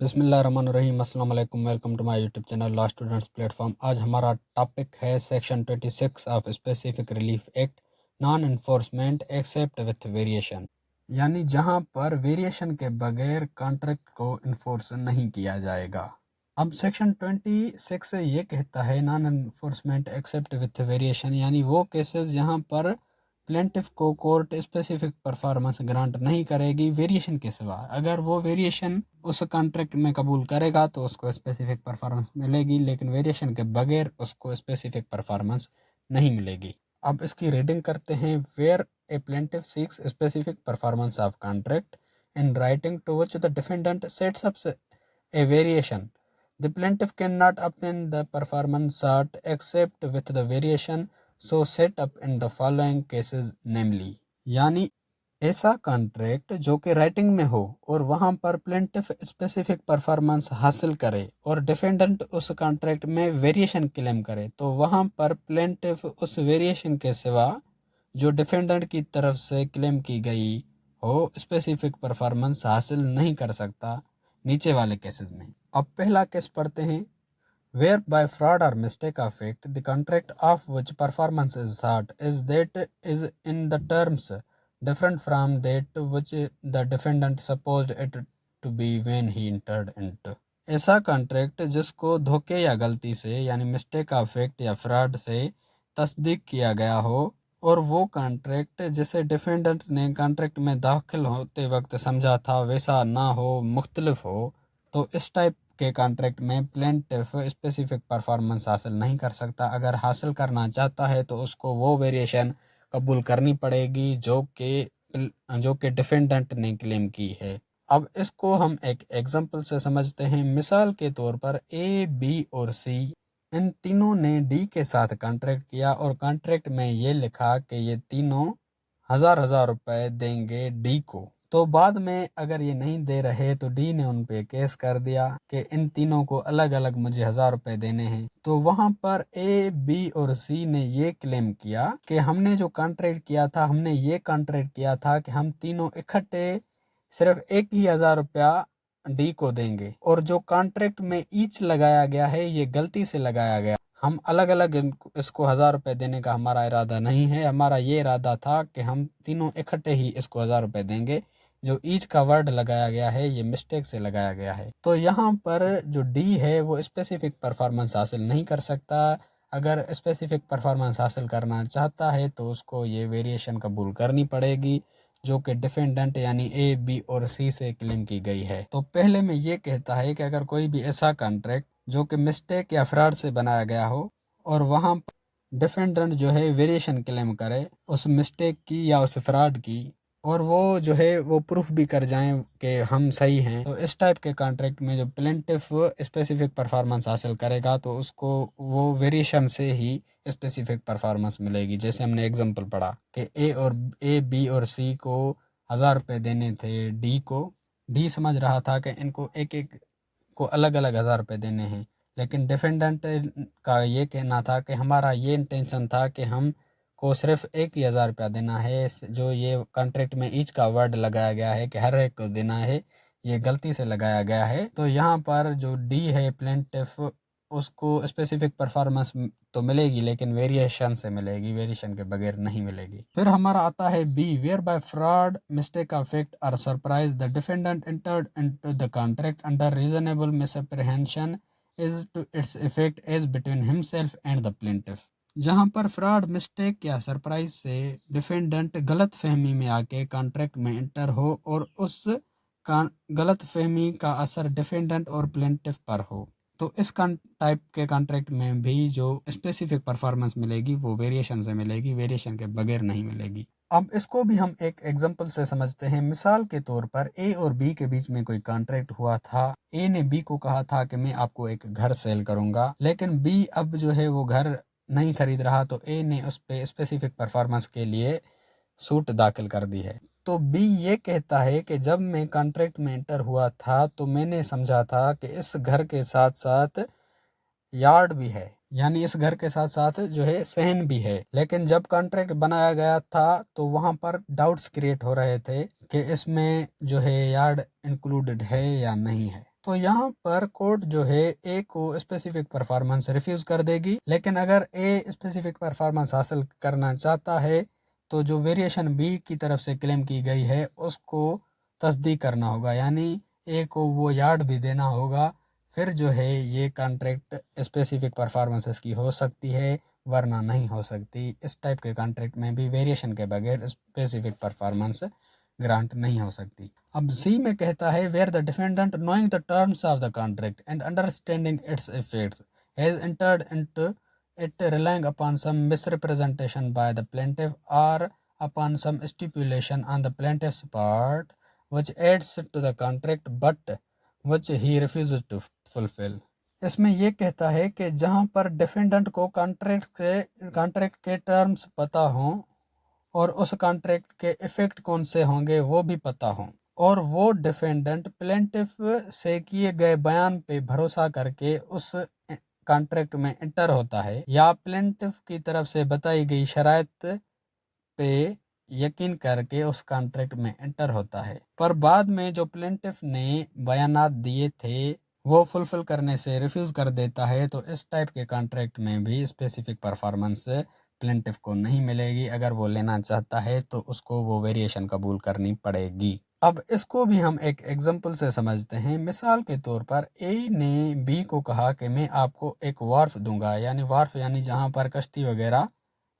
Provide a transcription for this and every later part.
बिस्मिल्लाहिर्रहमानिर्रहीम, अस्सलाम वालेकुम। Welcome to my YouTube channel law students platform. आज हमारा टॉपिक है section 26 of specific relief act, non enforcement except with variation, यानी जहां पर वेरिएशन के बगैर कॉन्ट्रैक्ट को इन्फोर्स नहीं किया जाएगा। अब सेक्शन 26 ये कहता है non enforcement except with variation, यानी वो केसेस जहां पर प्लेंटिफ को कोर्ट स्पेसिफिक परफॉर्मेंस ग्रांट नहीं करेगी वेरिएशन के सिवा। अगर वो वेरिएशन उस कॉन्ट्रैक्ट में कबूल करेगा तो उसको स्पेसिफिक परफॉर्मेंस मिलेगी, लेकिन वेरिएशन के बगैर उसको स्पेसिफिक परफॉर्मेंस नहीं मिलेगी। अब इसकी रीडिंग करते हैं। Where a plaintiff seeks specific performance of contract in writing to which the defendant sets up a variation, the plaintiff cannot obtain the performance sought except with the variation so set up in the following cases namely, यानी ऐसा contract जो कि writing में हो और वहां पर plaintiff specific performance हासिल करे और डिफेंडेंट उस कॉन्ट्रैक्ट में वेरिएशन क्लेम करे, तो वहां पर प्लेंटिफ उस वेरिएशन के सिवा जो डिफेंडेंट की तरफ से क्लेम की गई हो स्पेसिफिक परफॉर्मेंस हासिल नहीं कर सकता नीचे वाले केसेस में। अब पहला केस पढ़ते हैं। वेयर बाय फ्रॉड और mistake of act the contract of which performance is sought is that is in the terms different from that which the defendant supposed it to be when he entered into। ऐसा contract जिसको धोखे या गलती से यानी mistake of act या fraud से तस्दीक किया गया हो और वो कॉन्ट्रैक्ट जिसे डिफेंडेंट ने कॉन्ट्रैक्ट में दाखिल होते वक्त समझा था वैसा ना हो, मुख्तलिफ हो, तो इस टाइप के कॉन्ट्रैक्ट में प्लेंटिफ स्पेसिफिक परफॉर्मेंस हासिल नहीं कर सकता। अगर हासिल करना चाहता है तो उसको वो वेरिएशन कबूल करनी पड़ेगी जो कि डिफेंडेंट ने क्लेम की है। अब इसको हम एक एग्जांपल से समझते हैं। मिसाल के तौर पर ए, बी और सी इन तीनों ने डी के साथ कॉन्ट्रैक्ट किया और कॉन्ट्रैक्ट में ये लिखा कि ये तीनों हजार रुपए देंगे डी को। तो बाद में अगर ये नहीं दे रहे तो डी ने उन पे केस कर दिया कि इन तीनों को अलग अलग मुझे 1000 रुपए देने हैं। तो वहां पर ए, बी और सी ने ये क्लेम किया कि हमने जो कॉन्ट्रैक्ट किया था, हमने ये कॉन्ट्रैक्ट किया था कि हम तीनों इकट्ठे सिर्फ एक ही 1000 रुपया डी को देंगे, और जो कॉन्ट्रैक्ट में ईच लगाया गया है ये गलती से लगाया गया। हम अलग अलग इसको 1000 रुपए देने का हमारा इरादा नहीं है। हमारा ये इरादा था कि हम तीनों इकट्ठे ही इसको 1000 रुपए देंगे। जो ईच का वर्ड लगाया गया है ये मिस्टेक से लगाया गया है। तो यहाँ पर जो डी है वो स्पेसिफिक परफॉर्मेंस हासिल नहीं कर सकता। अगर स्पेसिफिक परफॉर्मेंस हासिल करना चाहता है तो उसको ये वेरिएशन कबूल करनी पड़ेगी जो कि डिफेंडेंट यानी ए, बी और सी से क्लेम की गई है। तो पहले में ये कहता है कि अगर कोई भी ऐसा कॉन्ट्रैक्ट जो कि मिस्टेक या फ्रॉड से बनाया गया हो और वहाँ डिफेंडेंट जो है वेरिएशन क्लेम करे उस मिस्टेक की या उस फ्रॉड की, और वो जो है वो प्रूफ भी कर जाएं कि हम सही हैं, तो इस टाइप के कॉन्ट्रैक्ट में जो प्लेंटिफ स्पेसिफिक परफॉर्मेंस हासिल करेगा तो उसको वो वेरिएशन से ही स्पेसिफिक परफॉर्मेंस मिलेगी। जैसे हमने एग्जांपल पढ़ा कि ए, बी और सी को 1000 रुपए देने थे डी को। डी समझ रहा था कि इनको एक एक को अलग अलग 1000 रुपए देने हैं, लेकिन डिफेंडेंट का ये कहना था कि हमारा ये इंटेंशन था कि हम को सिर्फ एक ही 1000 रुपया देना है। जो ये कॉन्ट्रैक्ट में ईच का वर्ड लगाया गया है कि हर एक को देना है, ये गलती से लगाया गया है। तो यहाँ पर जो डी है प्लेंटिफ उसको स्पेसिफिक परफॉर्मेंस तो मिलेगी लेकिन वेरिएशन से मिलेगी, वेरिएशन के बगैर नहीं मिलेगी। फिर हमारा आता है B. Where by fraud, mistake of fact और surprise the defendant entered into the contract under reasonable misapprehension is to its effect as between himself and the plaintiff. जहां पर फ्रॉड, मिस्टेक या सरप्राइज से डिफेंडेंट गलत फहमी में आके contract में एंटर हो और उस गलत फहमी का असर डिफेंडेंट और प्लेंटिफ पर हो, तो इस टाइप के कॉन्ट्रैक्ट में भी जो स्पेसिफिक परफॉर्मेंस मिलेगी वो वेरिएशन से मिलेगी, वेरिएशन के बगैर नहीं मिलेगी। अब इसको भी हम एक एग्जांपल से समझते हैं। मिसाल के तौर पर ए और बी के बीच में कोई कॉन्ट्रैक्ट हुआ था। ए ने बी को कहा था कि मैं आपको एक घर सेल करूंगा, लेकिन बी अब जो है वो घर नहीं खरीद रहा, तो ए ने उस पे स्पेसिफिक परफॉर्मेंस के लिए सूट दाखिल कर दी है। तो बी ये कहता है कि जब मैं कॉन्ट्रैक्ट में एंटर हुआ था तो मैंने समझा था कि इस घर के साथ साथ यार्ड भी है, यानी इस घर के साथ साथ जो है सहन भी है, लेकिन जब कॉन्ट्रैक्ट बनाया गया था तो वहां पर डाउट्स क्रिएट हो रहे थे कि इसमें जो है यार्ड इंक्लूडेड है या नहीं है। तो यहाँ पर कोर्ट जो है ए को स्पेसिफिक परफॉर्मेंस रिफ्यूज कर देगी, लेकिन अगर ए स्पेसिफिक परफॉर्मेंस हासिल करना चाहता है तो जो वेरिएशन बी की तरफ से क्लेम की गई है उसको तस्दीक करना होगा, यानी ए को वो यार्ड भी देना होगा। फिर जो है ये कॉन्ट्रैक्ट स्पेसिफिक परफॉर्मेंसेस की हो सकती है, वरना नहीं हो सकती। इस टाइप के कॉन्ट्रैक्ट में भी वेरिएशन के बगैर स्पेसिफिक परफॉर्मेंस ग्रांट नहीं हो सकती। अब सी में कहता है where the defendant knowing the terms of the contract and understanding its effects has entered into it relying upon some misrepresentation by the plaintiff or upon some stipulation on the plaintiff's part which adds to the contract but which he refuses to fulfill। इसमें ये कहता है कि जहां पर defendant को contract के terms पता हों और उस कॉन्ट्रैक्ट के इफेक्ट कौन से होंगे वो भी पता हों, और वो डिफेंडेंट प्लेंटिफ से किए गए बयान पे भरोसा करके उस कॉन्ट्रैक्ट में इंटर होता है या प्लेंटिफ की तरफ से बताई गई शराइत पे यकीन करके उस कॉन्ट्रैक्ट में एंटर होता है, पर बाद में जो प्लेंटिफ ने बयानात दिए थे वो फुलफिल करने से रिफ्यूज कर देता है, तो इस टाइप के कॉन्ट्रैक्ट में भी स्पेसिफिक परफॉर्मेंस प्लेंटिफ को नहीं मिलेगी। अगर वो लेना चाहता है तो उसको वो वेरिएशन कबूल करनी पड़ेगी। अब इसको भी हम एक एग्जांपल से समझते हैं। मिसाल के तौर पर ए ने बी को कहा कि मैं आपको एक वार्फ दूंगा, यानी वार्फ यानी जहाँ पर कश्ती वगैरह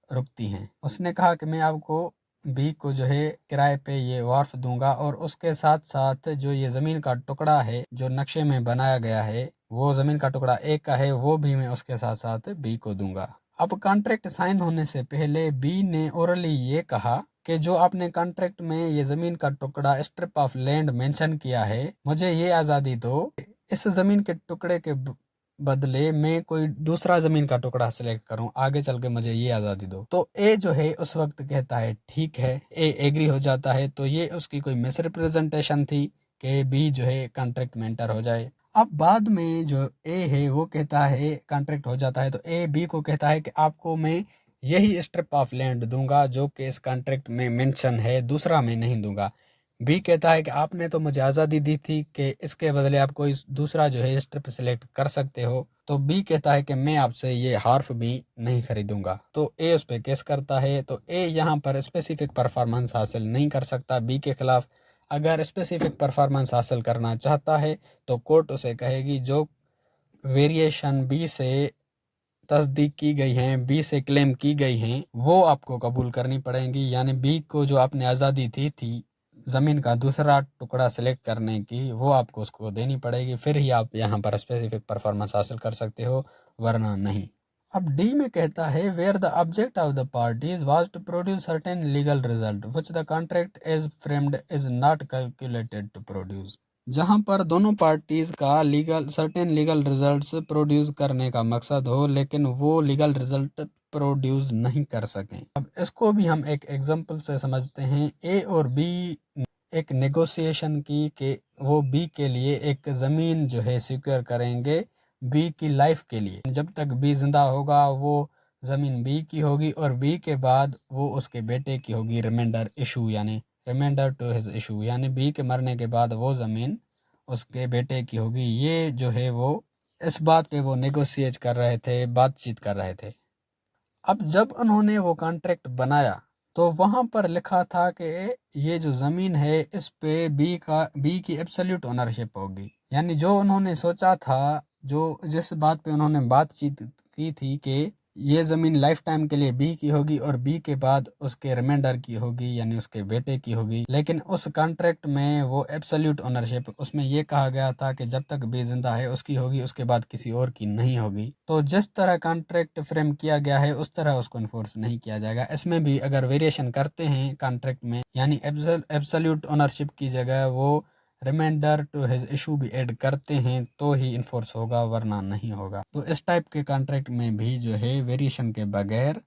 रुकती हैं। उसने कहा कि मैं आपको बी को जो है किराए पे ये वार्फ दूंगा और उसके साथ साथ जो ये ज़मीन का टुकड़ा है जो नक्शे में बनाया गया है वो ज़मीन का टुकड़ा ए का है, वो भी मैं उसके साथ साथ बी को दूंगा। अब कॉन्ट्रैक्ट साइन होने से पहले बी ने ओरली ये कहा कि जो आपने कॉन्ट्रैक्ट में ये ज़मीन का टुकड़ा स्ट्रिप ऑफ लैंड मेंशन किया है, मुझे ये आज़ादी दो इस ज़मीन के टुकड़े के बदले में कोई दूसरा जमीन का टुकड़ा सिलेक्ट करूं, आगे चल के मुझे ये आज़ादी दो। तो ए जो है उस वक्त कहता है ठीक है, ए एग्री हो जाता है। तो ये उसकी कोई मिसरिप्रेजेंटेशन थी कि बी जो है कॉन्ट्रैक्ट में एंटर हो जाए। अब बाद में जो ए है वो कहता है कॉन्ट्रैक्ट हो जाता है, तो ए बी को कहता है कि आपको मैं यही स्ट्रिप ऑफ लैंड दूंगा जो कि इस कॉन्ट्रैक्ट में मेंशन है, दूसरा मैं नहीं दूंगा। बी कहता है कि आपने तो मुझे आज़ादी दी थी कि इसके बदले आप कोई दूसरा जो है स्ट्रिप सेलेक्ट कर सकते हो। तो बी कहता है कि मैं आपसे ये हार्फ भी नहीं खरीदूंगा। तो ए उस पर केस करता है। तो ए यहाँ पर स्पेसिफिक परफॉर्मेंस हासिल नहीं कर सकता बी के खिलाफ। अगर स्पेसिफिक परफॉर्मेंस हासिल करना चाहता है तो कोर्ट उसे कहेगी जो वेरिएशन बी से तस्दीक की गई हैं, बी से क्लेम की गई हैं, वो आपको कबूल करनी पड़ेंगी। यानी बी को जो आपने आज़ादी दी थी ज़मीन का दूसरा टुकड़ा सेलेक्ट करने की, वो आपको उसको देनी पड़ेगी। फिर ही आप यहाँ पर स्पेसिफिक परफॉर्मेंस हासिल कर सकते हो, वरना नहीं। अब डी में कहता है where the object of the parties was to produce certain legal result which the contract is framed is not calculated to produce. जहाँ पर दोनों पार्टीज का सर्टेन लीगल रिजल्ट्स प्रोड्यूस करने का मकसद हो, लेकिन वो लीगल रिजल्ट प्रोड्यूस नहीं कर सकें। अब इसको भी हम एक एग्जांपल से समझते हैं। ए और बी एक नेगोशिएशन की कि वो बी के लिए एक ज़मीन जो है सिक्योर करेंगे बी की लाइफ के लिए। जब तक बी जिंदा होगा वो ज़मीन बी की होगी और बी के बाद वो उसके बेटे की होगी, रिमाइंडर इशू यानी रिमाइंडर टू हिज इशू, यानी बी के मरने के बाद वो ज़मीन उसके बेटे की होगी। ये जो है वो इस बात पे वो नेगोशिएट कर रहे थे, बातचीत कर रहे थे। अब जब उन्होंने वो कॉन्ट्रैक्ट बनाया तो वहाँ पर लिखा था कि ये जो ज़मीन है इस पे बी की एब्सोल्यूट ओनरशिप होगी। यानी जो उन्होंने सोचा था, जो जिस बात पे उन्होंने बातचीत की थी कि ये ज़मीन लाइफ टाइम के लिए बी की होगी और बी के बाद उसके रिमाइंडर की होगी यानी उसके बेटे की होगी, लेकिन उस कॉन्ट्रैक्ट में वो एब्सोल्यूट ओनरशिप उसमें ये कहा गया था कि जब तक बी जिंदा है उसकी होगी, उसके बाद किसी और की नहीं होगी। तो जिस तरह कॉन्ट्रैक्ट फ्रेम किया गया है उस तरह उसको इन्फोर्स नहीं किया जाएगा। इसमें भी अगर वेरिएशन करते हैं कॉन्ट्रैक्ट में, यानी एब्सोल्यूट ओनरशिप की जगह वो रिमाइंडर टू हिज इशू भी ऐड करते हैं तो ही इन्फोर्स होगा, वरना नहीं होगा। तो इस टाइप के कॉन्ट्रैक्ट में भी जो है वेरिएशन के बगैर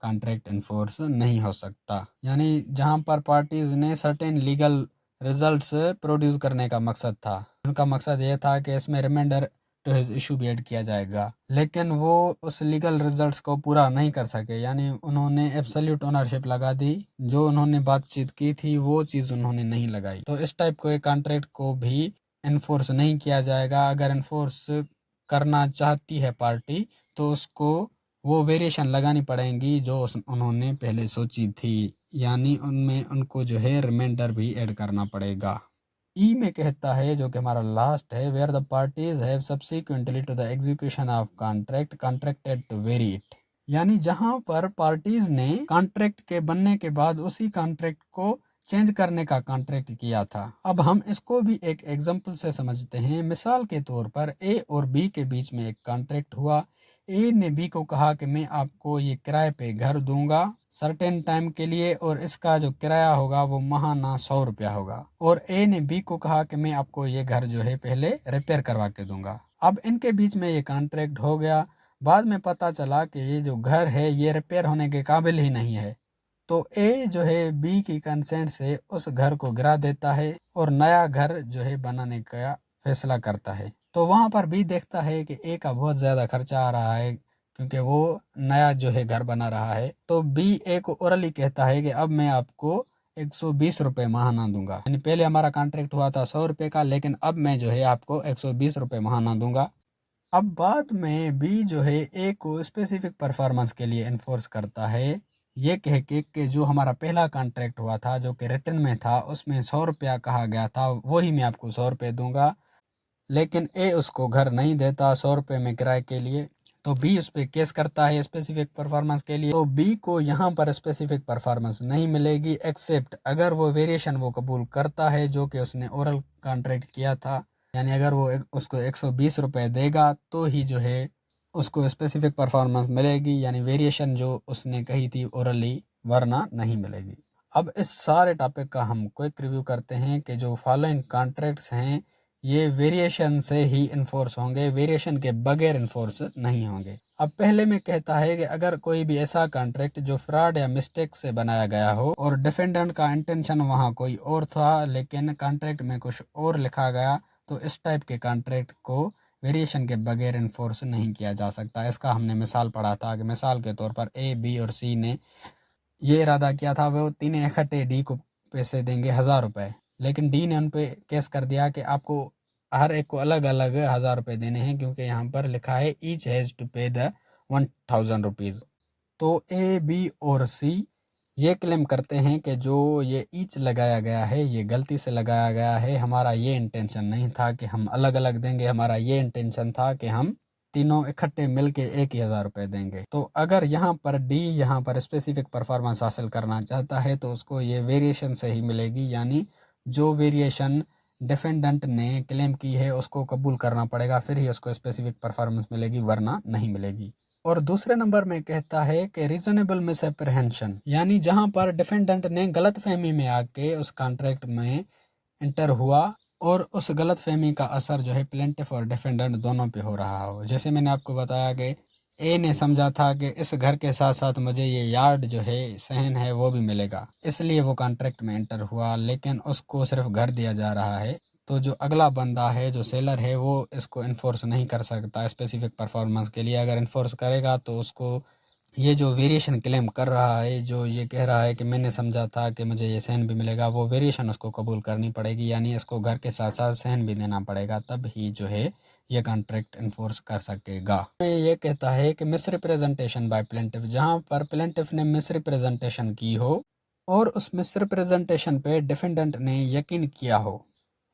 कॉन्ट्रैक्ट इन्फोर्स नहीं हो सकता। यानी जहां पर पार्टीज ने सर्टेन लीगल रिजल्ट्स प्रोड्यूस करने का मकसद था, उनका मकसद ये था कि इसमें रिमाइंडर टू हिज इशू भी ऐड किया जाएगा, लेकिन वो उस लीगल रिजल्ट्स को पूरा नहीं कर सके। यानी उन्होंने एब्सोल्यूट ओनरशिप लगा दी, जो उन्होंने बातचीत की थी वो चीज़ उन्होंने नहीं लगाई। तो इस टाइप के कॉन्ट्रैक्ट को भी इन्फोर्स नहीं किया जाएगा। अगर इन्फोर्स करना चाहती है पार्टी तो उसको वो वेरिएशन लगानी पड़ेंगी जो उन्होंने पहले सोची थी, यानी उनमें उनको जो है रिमाइंडर भी ऐड करना पड़ेगा। ई में कहता है, जो कि हमारा लास्ट है, where the parties have subsequently to the execution of contract contracted to vary it, यानी जहां पर पार्टीज ने कॉन्ट्रैक्ट के बनने के बाद उसी कॉन्ट्रैक्ट को चेंज करने का कॉन्ट्रैक्ट किया था। अब हम इसको भी एक एग्जांपल से समझते हैं। मिसाल के तौर पर ए और बी के बीच में एक कॉन्ट्रैक्ट हुआ। ए ने बी को कहा कि मैं आपको ये किराए पे घर दूंगा सर्टेन टाइम के लिए, और इसका जो किराया होगा वो महाना 100 रुपया होगा। और ए ने बी को कहा कि मैं आपको ये घर जो है पहले रिपेयर करवा के दूंगा। अब इनके बीच में ये कॉन्ट्रैक्ट हो गया। बाद में पता चला कि ये जो घर है ये रिपेयर होने के काबिल ही नहीं है, तो ए जो है बी की कंसेंट से उस घर को गिरा देता है और नया घर जो है बनाने का फैसला करता है। तो वहां पर बी देखता है कि ए का बहुत ज्यादा खर्चा आ रहा है क्योंकि वो नया जो है घर बना रहा है। तो बी ए को ओरली कहता है कि अब मैं आपको 120 रुपये महाना दूंगा, यानी पहले हमारा कॉन्ट्रैक्ट हुआ था 100 रुपये का, लेकिन अब मैं जो है आपको 120 रुपये महाना दूंगा। अब बाद में बी जो है ए को स्पेसिफिक परफॉर्मेंस के लिए इन्फोर्स करता है, ये कह के कि जो हमारा पहला कॉन्ट्रैक्ट हुआ था जो कि रिटर्न में था उसमें 100 रुपया कहा गया था, वही मैं आपको 100 रुपये दूंगा। लेकिन ए उसको घर नहीं देता 100 रुपये में किराए के लिए, तो बी उस पर केस करता है स्पेसिफिक परफॉर्मेंस के लिए। तो बी को यहाँ पर स्पेसिफिक परफॉर्मेंस नहीं मिलेगी, एक्सेप्ट अगर वो वेरिएशन वो कबूल करता है जो कि उसने ओरल कॉन्ट्रैक्ट किया था, यानी अगर वो उसको 120 रुपये देगा तो ही जो है उसको स्पेसिफिक परफॉर्मेंस मिलेगी, यानी वेरिएशन जो उसने कही थी ओरली, वरना नहीं मिलेगी। अब इस सारे टॉपिक का हम क्विक रिव्यू करते हैं कि जो फॉलोइंग कॉन्ट्रैक्ट्स हैं ये वेरिएशन से ही इन्फोर्स होंगे, वेरिएशन के बगैर इन्फोर्स नहीं होंगे। अब पहले में कहता है कि अगर कोई भी ऐसा कॉन्ट्रैक्ट जो फ्रॉड या मिस्टेक से बनाया गया हो और डिफेंडेंट का इंटेंशन वहाँ कोई और था लेकिन कॉन्ट्रैक्ट में कुछ और लिखा गया, तो इस टाइप के कॉन्ट्रैक्ट को वेरिएशन के बगैर इन्फोर्स नहीं किया जा सकता। इसका हमने मिसाल पढ़ा था कि मिसाल के तौर पर ए बी और सी ने ये इरादा किया था वो तीनों इकट्ठे डी को पैसे देंगे 1000 रुपये, लेकिन डी ने उन पे केस कर दिया कि आपको हर एक को अलग अलग 1000 रुपये देने हैं क्योंकि यहाँ पर लिखा है ईच हैज़ टू पे द 1000 रुपीज़। तो ए बी और सी ये क्लेम करते हैं कि जो ये ईच लगाया गया है ये गलती से लगाया गया है, हमारा ये इंटेंशन नहीं था कि हम अलग अलग देंगे, हमारा ये इंटेंशन था कि हम तीनों इकट्ठे मिलके 1000 रुपये देंगे। तो अगर यहाँ पर डी यहाँ पर स्पेसिफिक परफॉर्मेंस हासिल करना चाहता है तो उसको ये वेरिएशन से ही मिलेगी, यानी जो वेरिएशन डिफेंडेंट ने क्लेम की है उसको कबूल करना पड़ेगा, फिर ही उसको स्पेसिफिक परफॉर्मेंस मिलेगी, वरना नहीं मिलेगी। और दूसरे नंबर में कहता है कि रीजनेबल मिसअप्रहेंशन, यानी जहां पर डिफेंडेंट ने गलत फहमी में आके उस कॉन्ट्रैक्ट में एंटर हुआ और उस गलत फहमी का असर जो है प्लेंटिफ और डिफेंडेंट दोनों पे हो रहा हो। जैसे मैंने आपको बताया कि ए ने समझा था कि इस घर के साथ साथ मुझे ये यार्ड जो है सहन है वो भी मिलेगा, इसलिए वो कॉन्ट्रैक्ट में एंटर हुआ, लेकिन उसको सिर्फ घर दिया जा रहा है। तो जो अगला बंदा है जो सेलर है वो इसको इन्फोर्स नहीं कर सकता स्पेसिफिक परफॉर्मेंस के लिए। अगर इन्फोर्स करेगा तो उसको ये जो वेरिएशन क्लेम कर रहा है, जो ये कह रहा है कि मैंने समझा था कि मुझे ये सहन भी मिलेगा, वो वेरिएशन उसको कबूल करनी पड़ेगी, यानी इसको घर के साथ साथ सहन भी देना पड़ेगा, तब ही जो है ये कॉन्ट्रैक्ट इन्फोर्स कर सकेगा। ये कहता है कि मिसरिप्रेजेंटेशन बाय प्लेंटिफ, जहाँ पर प्लेंटिफ ने मिसरिप्रेजेंटेशन की हो और उस मिसरिप्रेजेंटेशन पे डिफेंडेंट ने यकीन किया हो,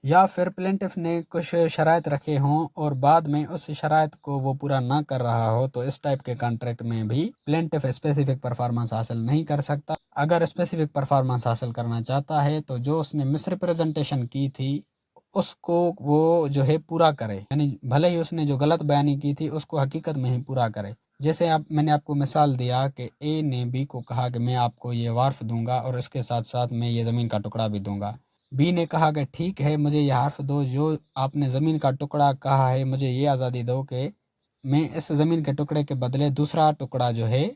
या फिर प्लेंटिफ ने कुछ शराइत रखे हों और बाद में उस शराइत को वो पूरा ना कर रहा हो, तो इस टाइप के कॉन्ट्रैक्ट में भी प्लेंटिफ स्पेसिफिक परफॉर्मेंस हासिल नहीं कर सकता। अगर स्पेसिफिक परफॉर्मेंस हासिल करना चाहता है तो जो उसने मिसरिप्रेजेंटेशन की थी उसको वो जो है पूरा करे, यानी भले ही उसने जो गलत बयानी की थी उसको हकीकत में ही पूरा करे। जैसे मैंने आपको मिसाल दिया कि ए ने बी को कहा कि मैं आपको ये वार्फ दूंगा और इसके साथ साथ मैं ये ज़मीन का टुकड़ा भी दूंगा। बी ने कहा कि ठीक है मुझे ये हर्फ दो, जो आपने ज़मीन का टुकड़ा कहा है मुझे ये आज़ादी दो कि मैं इस ज़मीन के टुकड़े के बदले दूसरा टुकड़ा जो है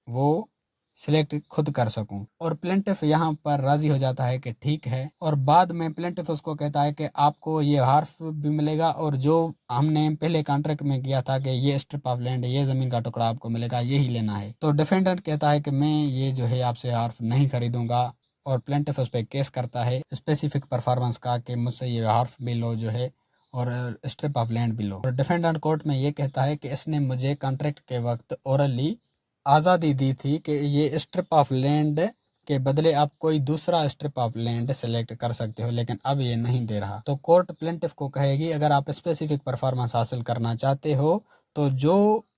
वो सिलेक्ट खुद कर सकूं। और प्लेंटिफ यहाँ पर राज़ी हो जाता है कि ठीक है, और बाद में प्लेंटिफ उसको कहता है कि आपको ये हर्फ भी मिलेगा और जो हमने पहले कॉन्ट्रैक्ट में किया था कि ये स्ट्रिप ऑफ लैंड, ये ज़मीन का टुकड़ा आपको मिलेगा, यही लेना है। तो डिफेंडेंट कहता है कि मैं ये जो है आपसे हर्फ नहीं खरीदूंगा, और प्लेंटिफ उस पर केस करता है स्पेसिफिक परफॉर्मेंस का कि मुझसे ये हर्फ भी लो जो है और स्ट्रिप ऑफ लैंड भी लो। और डिफेंडेंट कोर्ट में ये कहता है कि इसने मुझे कॉन्ट्रैक्ट के वक्त ओरली आज़ादी दी थी कि ये स्ट्रिप ऑफ लैंड के बदले आप कोई दूसरा स्ट्रिप ऑफ लैंड सेलेक्ट कर सकते हो, लेकिन अब ये नहीं दे रहा। तो कोर्ट प्लेंटिफ को कहेगी अगर आप स्पेसिफिक परफॉर्मेंस हासिल करना चाहते हो तो जो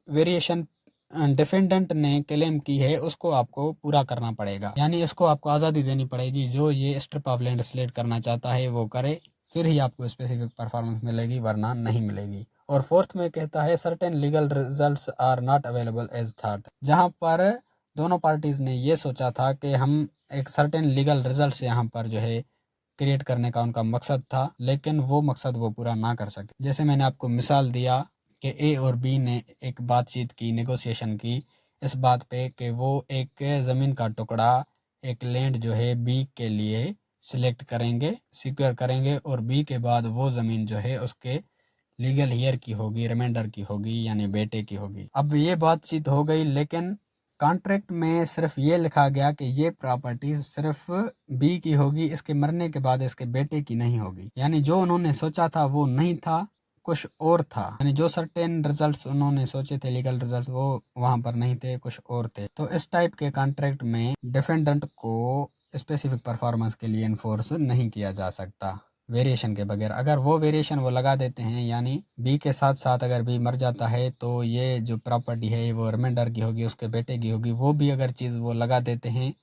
वेरिएशन डिफेंडेंट ने क्लेम की है उसको आपको पूरा करना पड़ेगा, यानी इसको आपको आज़ादी देनी पड़ेगी। जो ये स्ट्रिप ऑफ लैंड सेलेक्ट करना चाहता है वो करे, फिर ही आपको स्पेसिफिक परफॉर्मेंस मिलेगी, वरना नहीं मिलेगी। और फोर्थ में कहता है certain legal results are not available as thought. जहां पर दोनों पार्टीज ने ये सोचा था कि हम एक सर्टेन लीगल रिजल्ट्स यहाँ पर जो है क्रिएट करने का उनका मकसद था, लेकिन वो मकसद वो पूरा ना कर सके। जैसे मैंने आपको मिसाल दिया कि ए और बी ने एक बातचीत की, नेगोशिएशन की इस बात पे कि वो एक ज़मीन का टुकड़ा, एक लैंड जो है बी के लिए सिलेक्ट करेंगे, सिक्योर करेंगे, और बी के बाद वो ज़मीन जो है उसके लीगल हेयर की होगी, रिमाइंडर की होगी, यानी बेटे की होगी। अब ये बातचीत हो गई, लेकिन कॉन्ट्रैक्ट में सिर्फ ये लिखा गया कि ये प्रॉपर्टी सिर्फ बी की होगी, इसके मरने के बाद इसके बेटे की नहीं होगी। यानी जो उन्होंने सोचा था वो नहीं था, कुछ और था। यानी जो सर्टेन रिजल्ट्स उन्होंने सोचे थे, लीगल रिजल्ट्स, वो वहां पर नहीं थे, कुछ और थे। तो इस टाइप के कॉन्ट्रैक्ट में डिफेंडेंट को स्पेसिफिक परफॉर्मेंस के लिए इन्फोर्स नहीं किया जा सकता वेरिएशन के बगैर। अगर वो वेरिएशन वो लगा देते हैं, यानी बी के साथ साथ अगर बी मर जाता है तो ये जो प्रॉपर्टी है वो रिमाइंडर की होगी, उसके बेटे की होगी, वो भी अगर चीज़ वो लगा देते हैं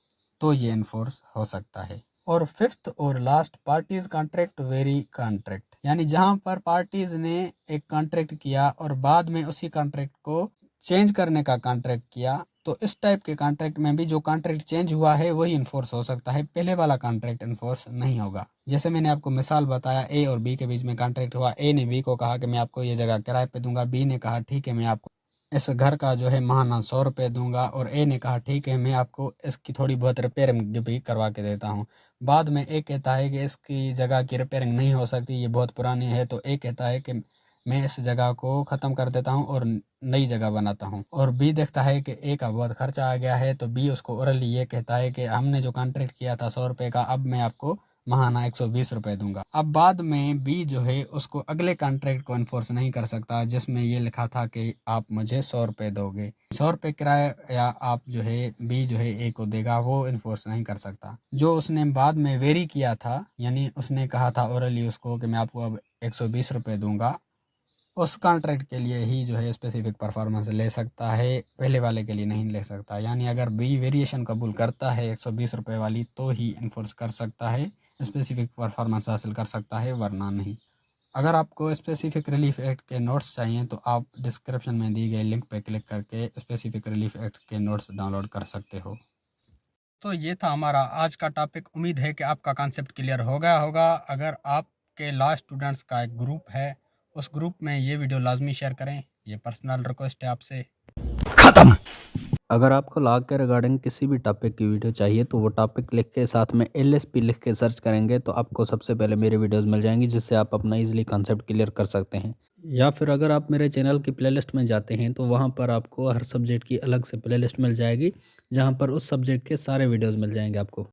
तो ये इन्फोर्स हो सकता है। और फिफ्थ और last, parties contract very contract, यानी जहां पर पार्टीज ने एक कॉन्ट्रैक्ट किया और बाद में उसी कॉन्ट्रैक्ट को चेंज करने का कॉन्ट्रैक्ट किया, तो इस टाइप के कॉन्ट्रैक्ट में भी जो कॉन्ट्रैक्ट चेंज हुआ है वही इन्फोर्स हो सकता है, पहले वाला कॉन्ट्रैक्ट इन्फोर्स नहीं होगा। जैसे मैंने आपको मिसाल बताया, ए और बी के बीच में कॉन्ट्रैक्ट हुआ, ए ने बी को कहा कि मैं आपको ये जगह किराए पे दूंगा, बी ने कहा ठीक है मैं आपको इस घर का जो है महाना 100 रुपये दूंगा, और ए ने कहा ठीक है मैं आपको इसकी थोड़ी बहुत रिपेयरिंग भी करवा के देता हूँ। बाद में ए कहता है कि इसकी जगह की रिपेयरिंग नहीं हो सकती, ये बहुत पुरानी है, तो ए कहता है कि मैं इस जगह को ख़त्म कर देता हूँ और नई जगह बनाता हूँ। और बी देखता है कि ए का बहुत खर्चा आ गया है, तो बी उसको ओरली ये कहता है कि हमने जो कॉन्ट्रैक्ट किया था 100 रुपये का, अब मैं आपको महाना 120 रुपये दूंगा। अब बाद में बी जो है उसको अगले कॉन्ट्रैक्ट को इन्फोर्स नहीं कर सकता जिसमें ये लिखा था कि आप मुझे 100 रुपये दोगे। 100 रुपये किराया या आप जो है बी जो है ए को देगा, वो इन्फोर्स नहीं कर सकता। जो उसने बाद में वेरी किया था, यानी उसने कहा था ओरली उसको कि मैं आपको अब 120 रुपये दूंगा, उस कॉन्ट्रैक्ट के लिए ही जो है स्पेसिफिक परफॉर्मेंस ले सकता है, पहले वाले के लिए नहीं ले सकता। यानी अगर बी वेरिएशन कबूल करता है 120 रुपये वाली तो ही इन्फोर्स कर सकता है, स्पेसिफिक परफॉर्मेंस हासिल कर सकता है, वरना नहीं। अगर आपको स्पेसिफिक रिलीफ एक्ट के नोट्स चाहिए तो आप डिस्क्रिप्शन में दी गई लिंक पर क्लिक करके स्पेसिफिक रिलीफ एक्ट के नोट्स डाउनलोड कर सकते हो। तो ये था हमारा आज का टॉपिक। उम्मीद है कि आपका कॉन्सेप्ट क्लियर हो गया होगा। अगर आपके लॉ स्टूडेंट्स का एक ग्रुप है, उस ग्रुप में ये वीडियो लाजमी शेयर करें, ये पर्सनल रिक्वेस्ट है आपसे। खत्म। अगर आपको लॉ के रिगार्डिंग किसी भी टॉपिक की वीडियो चाहिए तो वो टॉपिक लिख के साथ में LSP लिख के सर्च करेंगे तो आपको सबसे पहले मेरी वीडियोस मिल जाएंगी, जिससे आप अपना इजीली कॉन्सेप्ट क्लियर कर सकते हैं। या फिर अगर आप मेरे चैनल की प्लेलिस्ट में जाते हैं तो वहाँ पर आपको हर सब्जेक्ट की अलग से प्लेलिस्ट मिल जाएगी, जहाँ पर उस सब्जेक्ट के सारे वीडियोज़ मिल जाएंगे आपको।